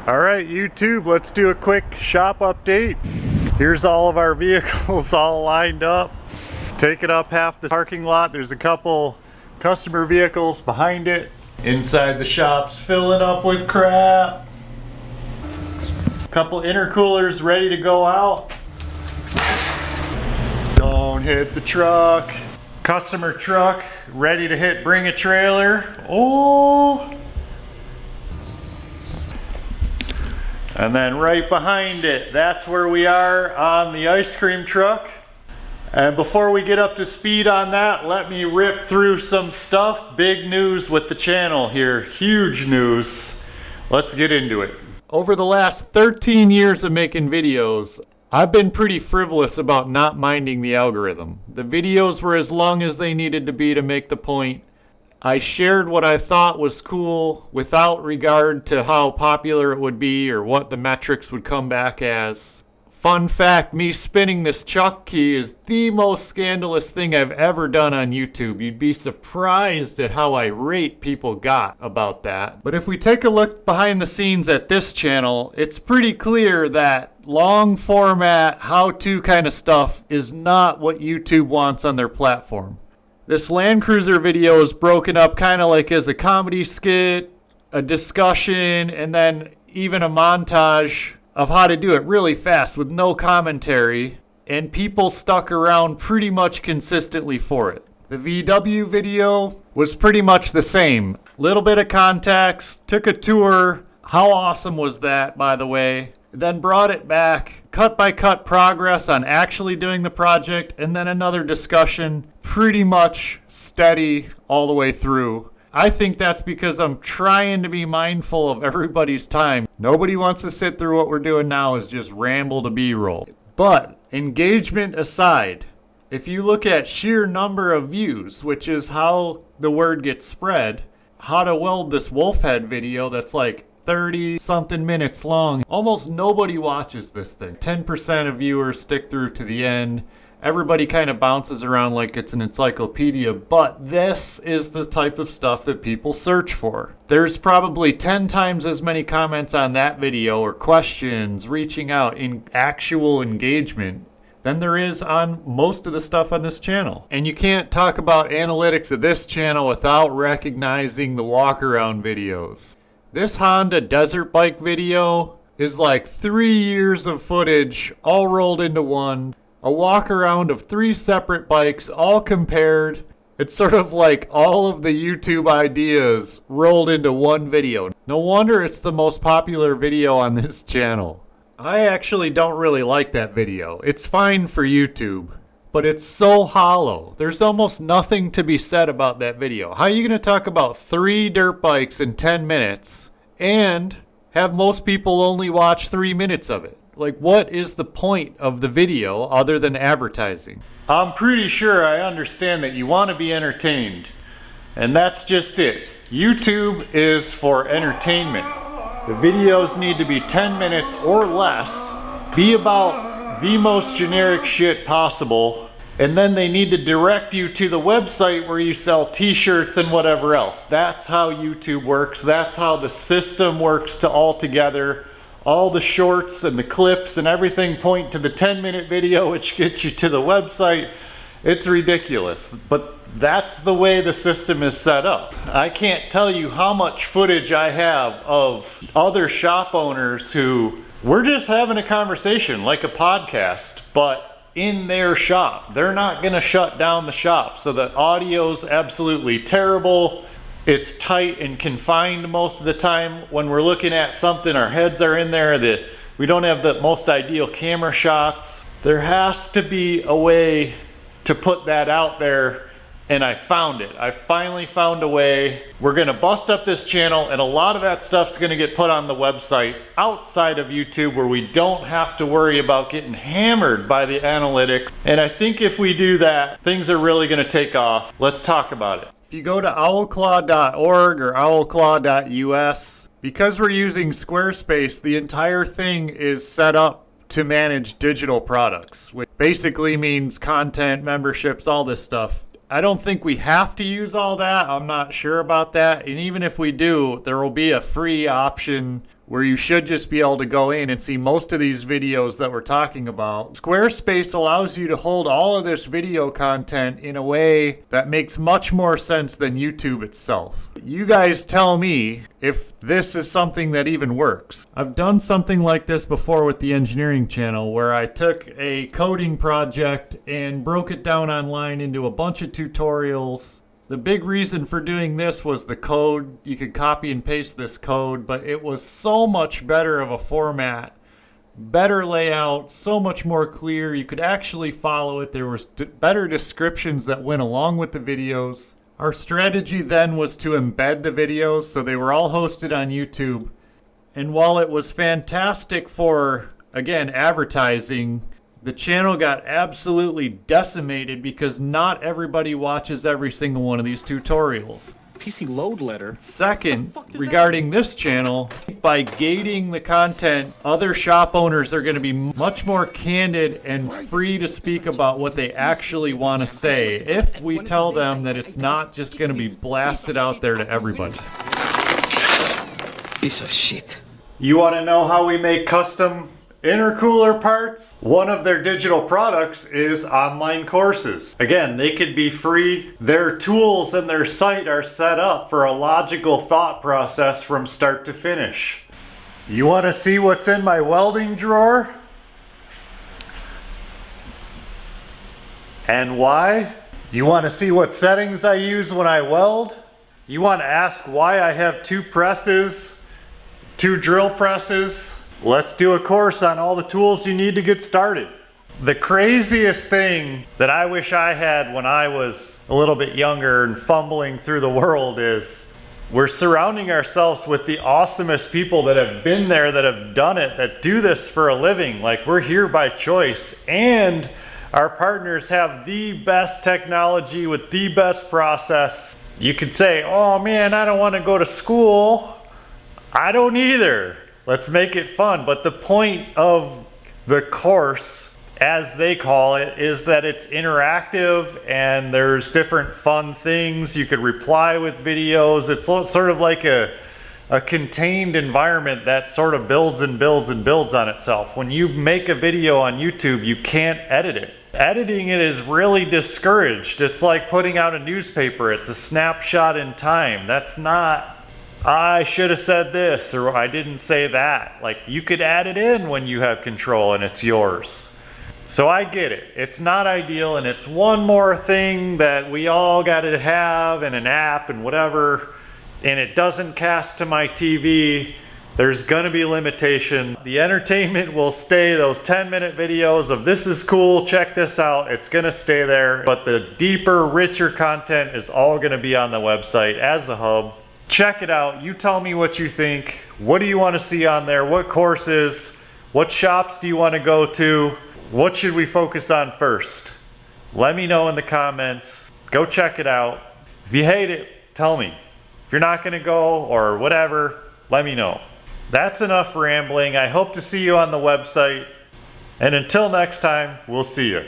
All right, YouTube, let's do a quick shop update. Here's all of our vehicles all lined up, taking up half the parking lot. There's a couple customer vehicles behind it. Inside the shop's filling up with crap. Couple intercoolers ready to go out. Don't hit the truck. Customer truck ready to hit bring a trailer. Oh! And then right behind it, that's where we are on the ice cream truck. And before we get up to speed on that, let me rip through some stuff. Big news with the channel here, huge news. Let's get into it. Over the last 13 years of making videos, I've been pretty frivolous about not minding the algorithm. The videos were as long as they needed to be to make the point. I shared what I thought was cool without regard to how popular it would be or what the metrics would come back as. Fun fact, me spinning this chuck key is the most scandalous thing I've ever done on YouTube. You'd be surprised at how irate people got about that. But if we take a look behind the scenes at this channel, it's pretty clear that long format, how-to kind of stuff is not what YouTube wants on their platform. This Land Cruiser video is broken up kind of like as a comedy skit, a discussion, and then even a montage of how to do it really fast with no commentary, and people stuck around pretty much consistently for it. The VW video was pretty much the same. Little bit of context, took a tour. How awesome was that, by the way? Then brought it back, cut by cut progress on actually doing the project, and then another discussion, pretty much steady all the way through. I think that's because I'm trying to be mindful of everybody's time. Nobody wants to sit through what we're doing now is just ramble to B-roll. But engagement aside, if you look at sheer number of views, which is how the word gets spread, how to weld this wolf head video that's like 30 something minutes long. Almost nobody watches this thing. 10% of viewers stick through to the end. Everybody kind of bounces around like it's an encyclopedia, but this is the type of stuff that people search for. There's probably 10 times as many comments on that video or questions, reaching out in actual engagement than there is on most of the stuff on this channel. And you can't talk about analytics of this channel without recognizing the walk around videos. This Honda desert bike video is like 3 years of footage all rolled into one. A walk around of 3 separate bikes all compared. It's sort of like all of the YouTube ideas rolled into one video. No wonder it's the most popular video on this channel. I actually don't really like that video. It's fine for YouTube, but it's so hollow. There's almost nothing to be said about that video. How are you going to talk about 3 dirt bikes in 10 minutes and have most people only watch 3 minutes of it? Like, what is the point of the video other than advertising? I'm pretty sure I understand that you want to be entertained, and that's just it. YouTube is for entertainment. The videos need to be 10 minutes or less, be about the most generic shit possible, and then they need to direct you to the website where you sell t-shirts and whatever else. That's how YouTube works. That's how the system works to all together. All the shorts and the clips and everything point to the 10-minute video, which gets you to the website. It's ridiculous, but that's the way the system is set up. I can't tell you how much footage I have of other shop owners who we're just having a conversation like a podcast, but in their shop. They're not gonna shut down the shop, so the audio's absolutely terrible. It's tight and confined most of the time. When we're looking at something, our heads are in there. We don't have the most ideal camera shots. There has to be a way to put that out there, and I found it. I finally found a way. We're gonna bust up this channel, and a lot of that stuff's gonna get put on the website outside of YouTube where we don't have to worry about getting hammered by the analytics. And I think if we do that, things are really gonna take off. Let's talk about it. If you go to OwlClaw.org or OwlClaw.us, because we're using SquareSpace, the entire thing is set up to manage digital products, which basically means content, memberships, all this stuff. I don't think we have to use all that. I'm not sure about that. And even if we do, there will be a free option where you should just be able to go in and see most of these videos that we're talking about. SquareSpace allows you to hold all of this video content in a way that makes much more sense than YouTube itself. You guys tell me if this is something that even works. I've done something like this before with the engineering channel, where I took a coding project and broke it down online into a bunch of tutorials. The big reason for doing this was the code. You could copy and paste this code, but it was so much better of a format, better layout, so much more clear. You could actually follow it. There was better descriptions that went along with the videos. Our strategy then was to embed the videos, so they were all hosted on YouTube. And while it was fantastic for, again, advertising, the channel got absolutely decimated because not everybody watches every single one of these tutorials. PC load letter. Second, regarding this channel, by gating the content, other shop owners are going to be much more candid and free to speak about what they actually want to say if we tell them that it's not just going to be blasted out there to everybody. Piece of shit. You want to know how we make custom intercooler parts? One of their digital products is online courses. Again, they could be free. Their tools and their site are set up for a logical thought process from start to finish. You want to see what's in my welding drawer? And why? You want to see what settings I use when I weld? You want to ask why I have 2 presses, 2 drill presses? Let's do a course on all the tools you need to get started. The craziest thing that I wish I had when I was a little bit younger and fumbling through the world is we're surrounding ourselves with the awesomest people that have been there, that have done it, that do this for a living. Like, we're here by choice, and our partners have the best technology with the best process. You could say, oh man, I don't want to go to school. I don't either. Let's make it fun. But the point of the course, as they call it, is that it's interactive and there's different fun things. You could reply with videos. It's sort of like a contained environment that sort of builds and builds and builds on itself. When you make a video on YouTube, you can't edit it. Editing it is really discouraged. It's like putting out a newspaper. It's a snapshot in time. That's not, I should have said this, or I didn't say that. Like, you could add it in when you have control and it's yours. So I get it. It's not ideal, and it's one more thing that we all got to have, and an app and whatever, and it doesn't cast to my TV. There's gonna be limitation. The entertainment will stay, those 10-minute videos of this is cool, check this out, it's gonna stay there. But the deeper, richer content is all gonna be on the website as a hub. Check it out. You tell me what you think. What do you want to see on there? What courses? What shops do you want to go to? What should we focus on first? Let me know in the comments. Go check it out. If you hate it, tell me. If you're not going to go or whatever, let me know. That's enough rambling. I hope to see you on the website. And until next time, we'll see you.